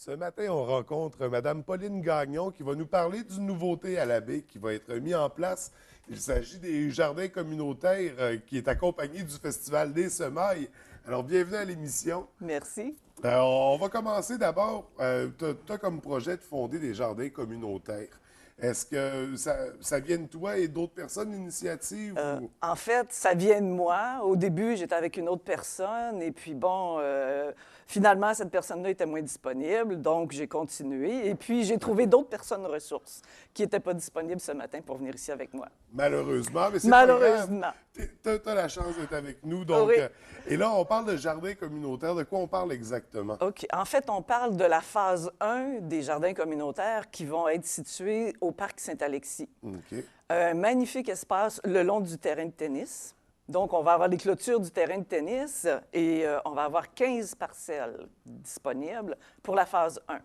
Ce matin, on rencontre Mme Pauline Gagnon qui va nous parler d'une nouveauté à la baie qui va être mise en place. Il s'agit des jardins communautaires qui est accompagné du Festival des Semailles. Alors, bienvenue à l'émission. Merci. On va commencer d'abord. Tu as comme projet de fonder des jardins communautaires. Est-ce que ça vient de toi et d'autres personnes, l'initiative? En fait, ça vient de moi. Au début, j'étais avec une autre personne et puis bon, finalement, cette personne-là était moins disponible, donc j'ai continué. Et puis, j'ai trouvé d'autres personnes ressources qui n'étaient pas disponibles ce matin pour venir ici avec moi. Malheureusement, mais c'est Malheureusement. pas grave. Tu as la chance d'être avec nous. Donc, Oui. Et là, on parle de jardins communautaires. De quoi on parle exactement? OK. En fait, on parle de la phase 1 des jardins communautaires qui vont être situés au parc Saint-Alexis. OK. Un magnifique espace le long du terrain de tennis. Donc, on va avoir les clôtures du terrain de tennis et on va avoir 15 parcelles disponibles pour la phase 1.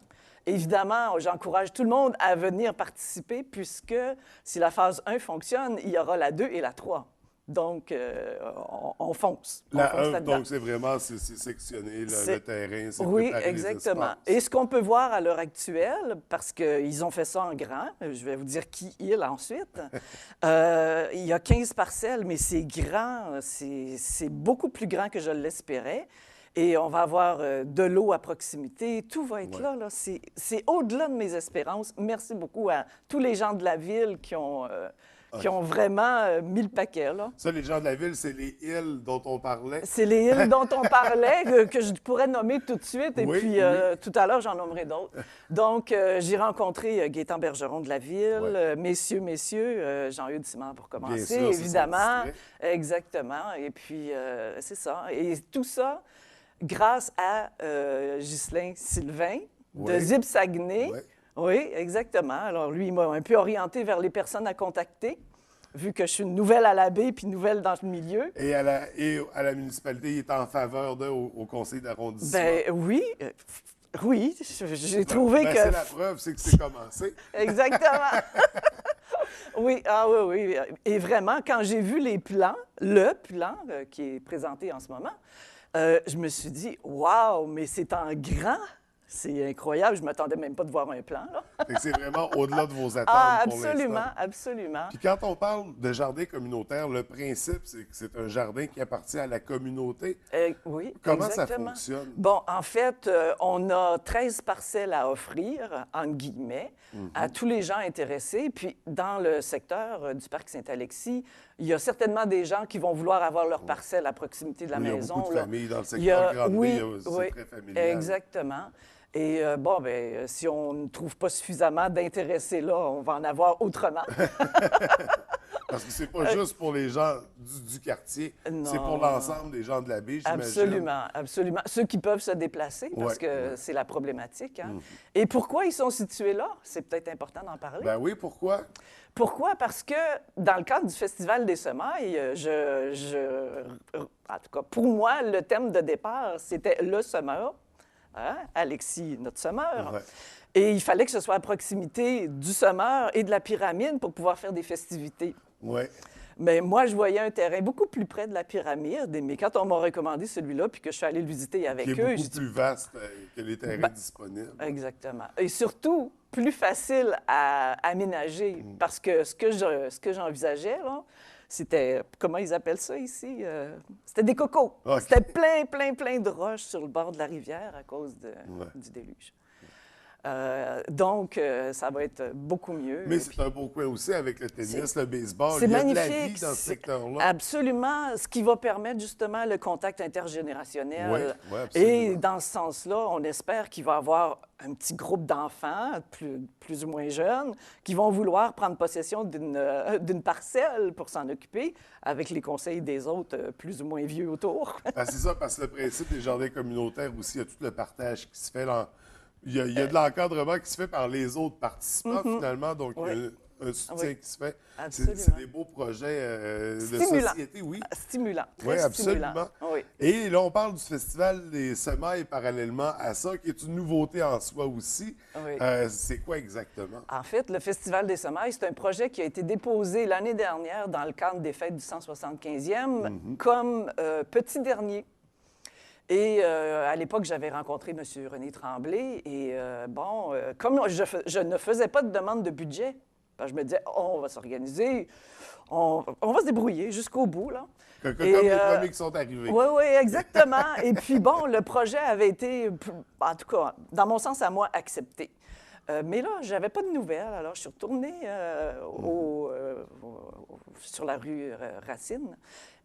Évidemment, j'encourage tout le monde à venir participer puisque si la phase 1 fonctionne, il y aura la 2 et la 3. Donc, on fonce. On La fonce 1, là-dedans. donc c'est vraiment c'est sectionné le C'est- terrain, c'est Oui, préparer les exactement. espaces. Et ce qu'on peut voir à l'heure actuelle, parce qu'ils ont fait ça en grand, je vais vous dire qui il ensuite, il y a 15 parcelles, mais c'est grand, c'est beaucoup plus grand que je l'espérais. Et on va avoir de l'eau à proximité, tout va être Ouais. là. C'est au-delà de mes espérances. Merci beaucoup à tous les gens de la ville qui ont vraiment mis le paquet, là. Ça, les gens de la ville, c'est les îles dont on parlait. C'est les îles dont on parlait, que je pourrais nommer tout de suite, et Oui, puis oui. tout à l'heure, j'en nommerai d'autres. Donc, j'ai rencontré Gaétan Bergeron de la Ville, Ouais. messieurs, Jean-Hugues Simard pour commencer, Bien sûr, c'est son évidemment. distrait. Exactement, et puis c'est ça. Et tout ça grâce à Ghislain Sylvain de Oui. Zip Saguenay. Oui. Oui, exactement. Alors, lui, il m'a un peu orienté vers les personnes à contacter, vu que je suis une nouvelle à la baie puis une nouvelle dans le milieu. Et à la municipalité, il est en faveur au conseil d'arrondissement. Ben oui, oui, j'ai trouvé Ben, que... c'est la preuve, c'est que c'est commencé. Exactement. Oui, ah oui, oui. Et vraiment, quand j'ai vu les plans, le plan qui est présenté en ce moment, je me suis dit, waouh, mais c'est en grand. C'est incroyable. Je ne m'attendais même pas de voir un plan, là. Fait que c'est vraiment au-delà de vos attentes Ah, pour absolument, l'instant. absolument. Puis quand on parle de jardin communautaire, le principe, c'est que c'est un jardin qui appartient à la communauté. Oui, Comment exactement. ça fonctionne? Bon, en fait, on a 13 parcelles à offrir, entre guillemets, à tous les gens intéressés. Puis, dans le secteur du parc Saint-Alexis, il y a certainement des gens qui vont vouloir avoir leur parcelle à proximité de la Oui, il y a maison. beaucoup de là. familles dans le Il y a- secteur Grande oui, Bay, c'est oui, très familial. exactement. Et bon, ben, si on ne trouve pas suffisamment d'intéressés là, on va en avoir autrement. Parce que c'est pas juste pour les gens du quartier, c'est pour Non. l'ensemble des gens de la baie, j'imagine. Absolument, absolument. Ceux qui peuvent se déplacer, parce Ouais, que ouais. c'est la problématique. Hein. Et pourquoi ils sont situés là? C'est peut-être important d'en parler. Ben oui, pourquoi? Pourquoi? Parce que dans le cadre du Festival des Semailles, en tout cas, pour moi, le thème de départ, c'était le semeur. Hein? Alexis, notre semeur. Ouais. Et il fallait que ce soit à proximité du semeur et de la pyramide pour pouvoir faire des festivités. Oui. Mais moi, je voyais un terrain beaucoup plus près de la pyramide. Mais quand on m'a recommandé celui-là, puis que je suis allée le visiter avec Qui est eux, beaucoup j'ai dit plus vaste que les terrains Ben, disponibles. exactement. Et surtout, plus facile à aménager. Parce que ce que j'envisageais, là, c'était, comment ils appellent ça ici? C'était des cocos. OK. C'était plein de roches sur le bord de la rivière à cause du déluge. Donc, ça va être beaucoup mieux. Mais c'est un beau coin aussi avec le tennis, le baseball. C'est Il y a magnifique. de la vie dans ce C'est secteur-là. Absolument. Ce qui va permettre justement le contact intergénérationnel. Oui, oui, absolument. Et dans ce sens-là, on espère qu'il va y avoir un petit groupe d'enfants, plus ou moins jeunes, qui vont vouloir prendre possession d'une parcelle pour s'en occuper, avec les conseils des autres plus ou moins vieux autour. Ben, c'est ça, parce que le principe des jardins communautaires aussi, il y a tout le partage qui se fait. Il y a de l'encadrement qui se fait par les autres participants, finalement. Donc, il y a un soutien Oui. qui se fait. Absolument. C'est des beaux projets de Stimulant. société, oui. Stimulant. Très Oui, stimulant. absolument. Oui. Et là, on parle du Festival des Semailles parallèlement à ça, qui est une nouveauté en soi aussi. Oui. C'est quoi exactement? En fait, le Festival des Semailles, c'est un projet qui a été déposé l'année dernière dans le cadre des fêtes du 175e comme petit dernier. Et à l'époque, j'avais rencontré M. René Tremblay. Et comme je ne faisais pas de demande de budget, ben, je me disais, oh, on va s'organiser, on va se débrouiller jusqu'au bout, là. Comme les premiers qui sont arrivés. Oui, oui, exactement. Et puis, bon, le projet avait été, en tout cas, dans mon sens à moi, accepté. Mais là, je n'avais pas de nouvelles. Alors, je suis retournée sur la rue Racine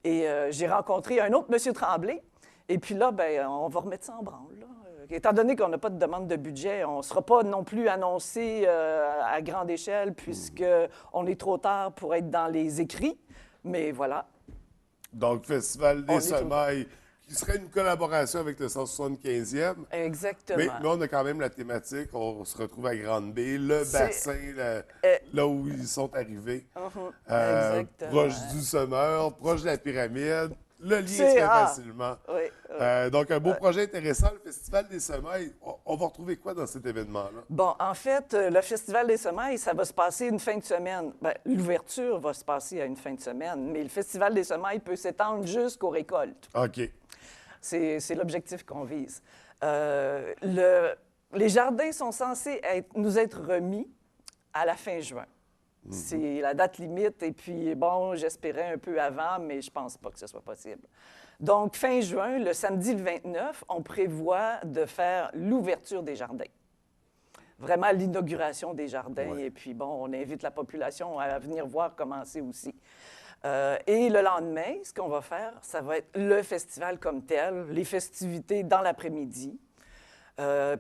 et j'ai rencontré un autre M. Tremblay. Et puis là, ben, on va remettre ça en branle, là. Étant donné qu'on n'a pas de demande de budget, on ne sera pas non plus annoncé à grande échelle puisqu'on est trop tard pour être dans les écrits. Mais voilà. Donc, Festival des Semailles, qui serait une collaboration avec le 175e. Exactement. Mais on a quand même la thématique. On se retrouve à Grande-Bay, le bassin, là où ils sont arrivés. Exactement. Proche du Sommeur, proche de la pyramide. Le lien se fait facilement. Oui, donc, un beau projet intéressant, le Festival des Semailles. On va retrouver quoi dans cet événement-là? Bon, en fait, le Festival des Semailles, ça va se passer une fin de semaine. Bien, l'ouverture va se passer à une fin de semaine, mais le Festival des Semailles peut s'étendre jusqu'aux récoltes. OK. C'est l'objectif qu'on vise. Les jardins sont censés nous être remis à la fin juin. C'est la date limite. Et puis, bon, j'espérais un peu avant, mais je pense pas que ce soit possible. Donc, fin juin, le samedi le 29, on prévoit de faire l'ouverture des jardins. Vraiment l'inauguration des jardins. Ouais. Et puis, bon, on invite la population à venir voir comment c'est aussi. Et le lendemain, ce qu'on va faire, ça va être le festival comme tel, les festivités dans l'après-midi.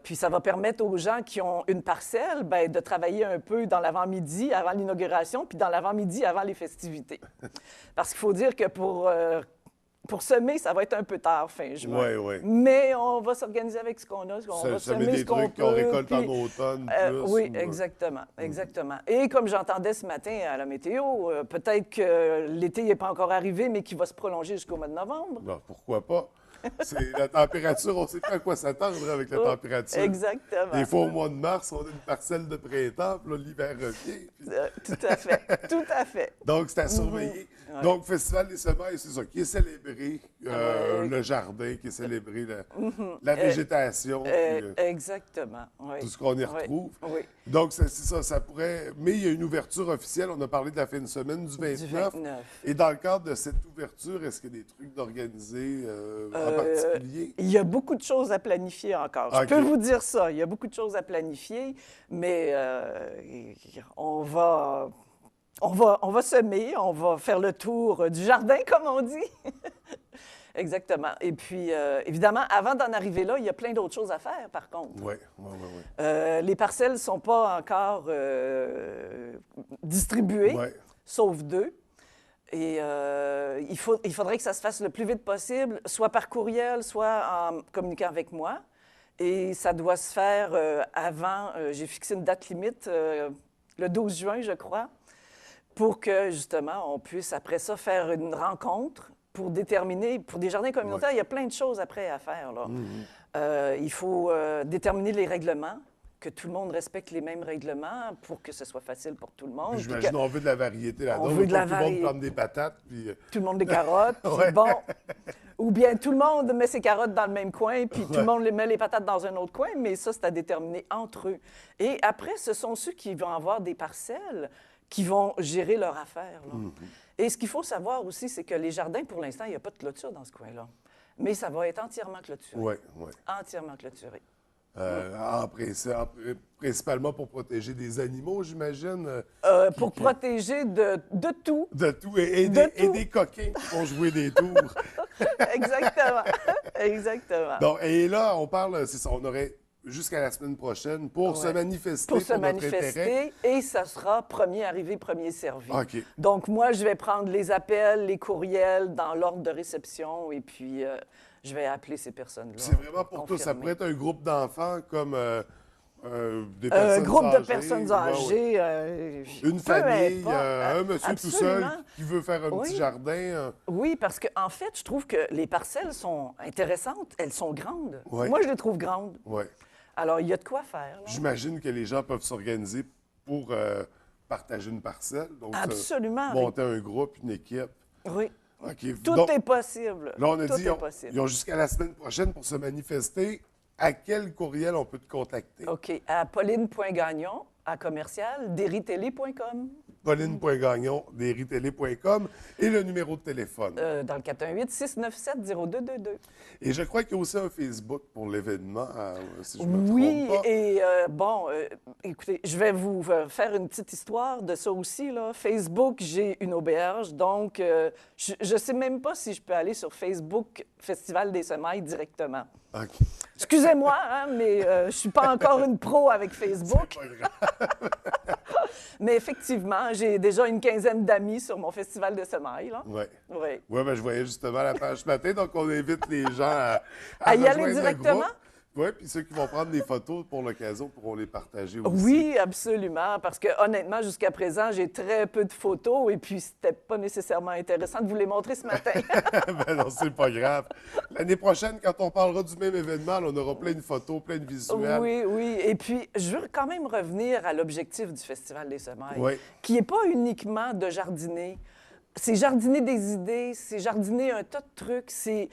Puis ça va permettre aux gens qui ont une parcelle bien, de travailler un peu dans l'avant-midi avant l'inauguration, puis dans l'avant-midi avant les festivités. Parce qu'il faut dire que pour semer, ça va être un peu tard, fin juin. Oui, oui. Mais on va s'organiser avec ce qu'on a. On va semer ce qu'on peut. Qu'on récolte en automne plus. Oui, exactement, exactement. Et comme j'entendais ce matin à la météo, peut-être que l'été n'est pas encore arrivé, mais qu'il va se prolonger jusqu'au mois de novembre. Ben, pourquoi pas? C'est la température, on ne sait pas à quoi s'attendre avec la température. Exactement. Des fois, au mois de mars, on a une parcelle de printemps, puis là, l'hiver revient. Puis... Tout à fait, tout à fait. Donc, c'est à surveiller. Ouais. Donc, Festival des Semailles, c'est ça, qui est célébré, le jardin, qui est célébré, la végétation. Exactement. Oui. Tout ce qu'on y retrouve. Oui. Donc, c'est ça, ça pourrait... Mais il y a une ouverture officielle, on a parlé de la fin de semaine du 29. Et dans le cadre de cette ouverture, est-ce qu'il y a des trucs d'organiser en particulier? Il y a beaucoup de choses à planifier encore. Okay. Je peux vous dire ça. Il y a beaucoup de choses à planifier, mais on va semer, on va faire le tour du jardin, comme on dit. Exactement. Et puis, évidemment, avant d'en arriver là, il y a plein d'autres choses à faire, par contre. Oui. Les parcelles ne sont pas encore distribuées, sauf 2. Et il faudrait que ça se fasse le plus vite possible, soit par courriel, soit en communiquant avec moi. Et ça doit se faire avant, j'ai fixé une date limite, le 12 juin, je crois, pour que, justement, on puisse, après ça, faire une rencontre pour déterminer, pour des jardins communautaires, il y a plein de choses après à faire, là. Il faut déterminer les règlements, que tout le monde respecte les mêmes règlements pour que ce soit facile pour tout le monde. J'imagine qu'on veut de la variété là-dedans. On veut de la variété. Tout le monde prend des patates. Puis... Tout le monde des carottes. Puis bon, ou bien tout le monde met ses carottes dans le même coin, puis tout le monde met les patates dans un autre coin, mais ça, c'est à déterminer entre eux. Et après, ce sont ceux qui vont avoir des parcelles qui vont gérer leur affaire, là. Et ce qu'il faut savoir aussi, c'est que les jardins, pour l'instant, il n'y a pas de clôture dans ce coin-là. Mais ça va être entièrement clôturé. Oui. Entièrement clôturé. Principalement pour protéger des animaux, j'imagine. Pour protéger de tout. De tout. Et des coquins qui vont jouer des tours. Exactement. Exactement. Donc, et là, on parle, c'est ça, on aurait jusqu'à la semaine prochaine pour se manifester. Pour notre intérêt. Et ça sera premier arrivé, premier servi. OK. Donc, moi, je vais prendre les appels, les courriels dans l'ordre de réception et puis je vais appeler ces personnes-là. C'est vraiment pour tous. Ça pourrait être un groupe d'enfants comme des personnes âgées. Un groupe de personnes âgées. Une famille, un monsieur tout seul qui veut faire un petit jardin. Oui, parce qu'en fait, je trouve que les parcelles sont intéressantes. Elles sont grandes. Oui. Moi, je les trouve grandes. Oui. Alors, il y a de quoi faire. J'imagine que les gens peuvent s'organiser pour partager une parcelle. Donc, absolument. Monter un groupe, une équipe. Oui. OK. Tout Donc, est possible. là, on a Tout dit est ils possible. ont jusqu'à la semaine prochaine pour se manifester. À quel courriel on peut te contacter? OK. À pauline.gagnon, à commercial, deritélé.com. Pauline.gagnon, deritélé.com et le numéro de téléphone. Dans le 418-697-0222. Et je crois qu'il y a aussi un Facebook pour l'événement, si je me trompe Oui, pas. et écoutez, je vais vous faire une petite histoire de ça aussi. Là. Facebook, j'ai une auberge, donc je ne sais même pas si je peux aller sur Facebook Festival des Semailles directement. OK. Excusez-moi, hein, mais je ne suis pas encore une pro avec Facebook. Pas grave. Mais effectivement, j'ai déjà une quinzaine d'amis sur mon Festival de Semailles. Là. Oui. Oui. Oui, ben, je voyais justement la page ce matin, donc on invite les gens À y aller rejoindre le directement? groupe. Oui, puis ceux qui vont prendre des photos pour l'occasion pourront les partager aussi. Oui, absolument, parce que honnêtement, jusqu'à présent, j'ai très peu de photos et puis c'était pas nécessairement intéressant de vous les montrer ce matin. Ben non, c'est pas grave. L'année prochaine, quand on parlera du même événement, là, on aura plein de photos, plein de visuels. Oui, oui. Et puis, je veux quand même revenir à l'objectif du Festival des Semailles, Oui. qui n'est pas uniquement de jardiner. C'est jardiner des idées, c'est jardiner un tas de trucs, c'est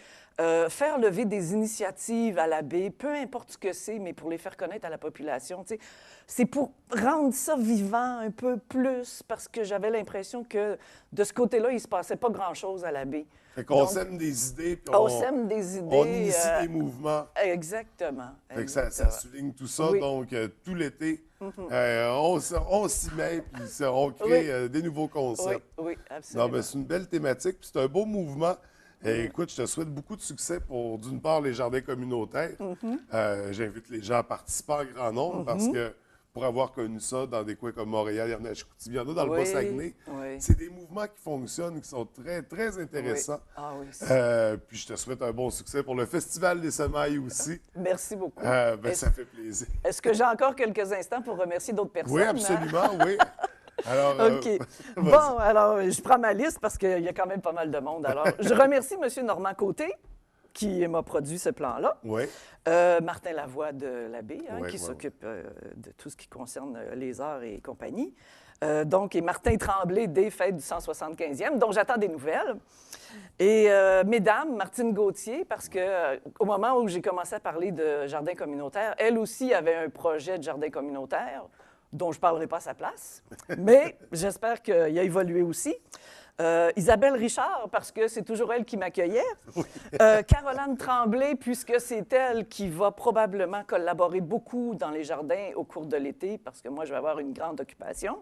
faire lever des initiatives à la baie, peu importe ce que c'est, mais pour les faire connaître à la population. Tu sais. C'est pour rendre ça vivant un peu plus, parce que j'avais l'impression que de ce côté-là, il ne se passait pas grand-chose à la baie. Fait qu'on Donc, sème des idées, puis on sème des idées. on initie des mouvements. Exactement. Fait que ça exactement. souligne tout ça. Oui. Donc, tout l'été, on s'y met, puis on crée Oui. des nouveaux Oui, concepts. oui, Non, absolument. mais c'est une belle thématique, puis c'est un beau mouvement. Écoute, je te souhaite beaucoup de succès pour, d'une part, les jardins communautaires. J'invite les gens à participer en grand nombre parce que pour avoir connu ça dans des coins comme Montréal, il y en a à Chicoutimi, il y en a dans le Oui, Bas-Saguenay. oui. C'est des mouvements qui fonctionnent, qui sont très, très intéressants. Oui. Ah oui. Puis je te souhaite un bon succès pour le Festival des Semailles aussi. Merci beaucoup. Ça fait plaisir. Est-ce que j'ai encore quelques instants pour remercier d'autres personnes? Oui, hein? absolument, oui. Alors, OK. vas-y. Bon, alors, je prends ma liste parce qu'il y a quand même pas mal de monde. Alors, je remercie M. Normand Côté qui m'a produit ce plan-là. Oui. Martin Lavoie de l'Abbé, Oui, qui oui, s'occupe de tout ce qui concerne les arts et compagnie. Et Martin Tremblay des Fêtes du 175e, dont j'attends des nouvelles. Et mesdames, Martine Gauthier, parce que au moment où j'ai commencé à parler de jardin communautaire, elle aussi avait un projet de jardin communautaire dont je ne parlerai pas à sa place, mais j'espère qu'il a évolué aussi. Isabelle Richard, parce que c'est toujours elle qui m'accueillait. Caroline Tremblay, puisque c'est elle qui va probablement collaborer beaucoup dans les jardins au cours de l'été, parce que moi, je vais avoir une grande occupation.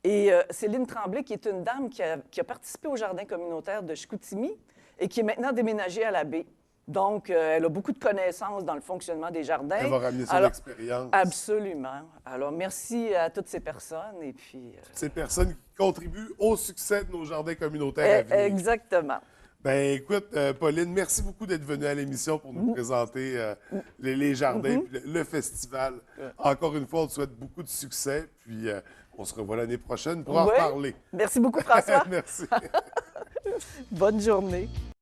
Et Céline Tremblay, qui est une dame qui a participé au jardin communautaire de Chicoutimi et qui est maintenant déménagée à la baie. Donc, elle a beaucoup de connaissances dans le fonctionnement des jardins. Elle va ramener son expérience. Absolument. Alors, merci à toutes ces personnes. Et puis, Ces personnes qui contribuent au succès de nos jardins communautaires à venir. Exactement. Ben écoute, Pauline, merci beaucoup d'être venue à l'émission pour nous présenter les jardins, puis le festival. Encore une fois, on te souhaite beaucoup de succès, puis on se revoit l'année prochaine pour en Oui. reparler. Merci beaucoup, François. Merci. Bonne journée.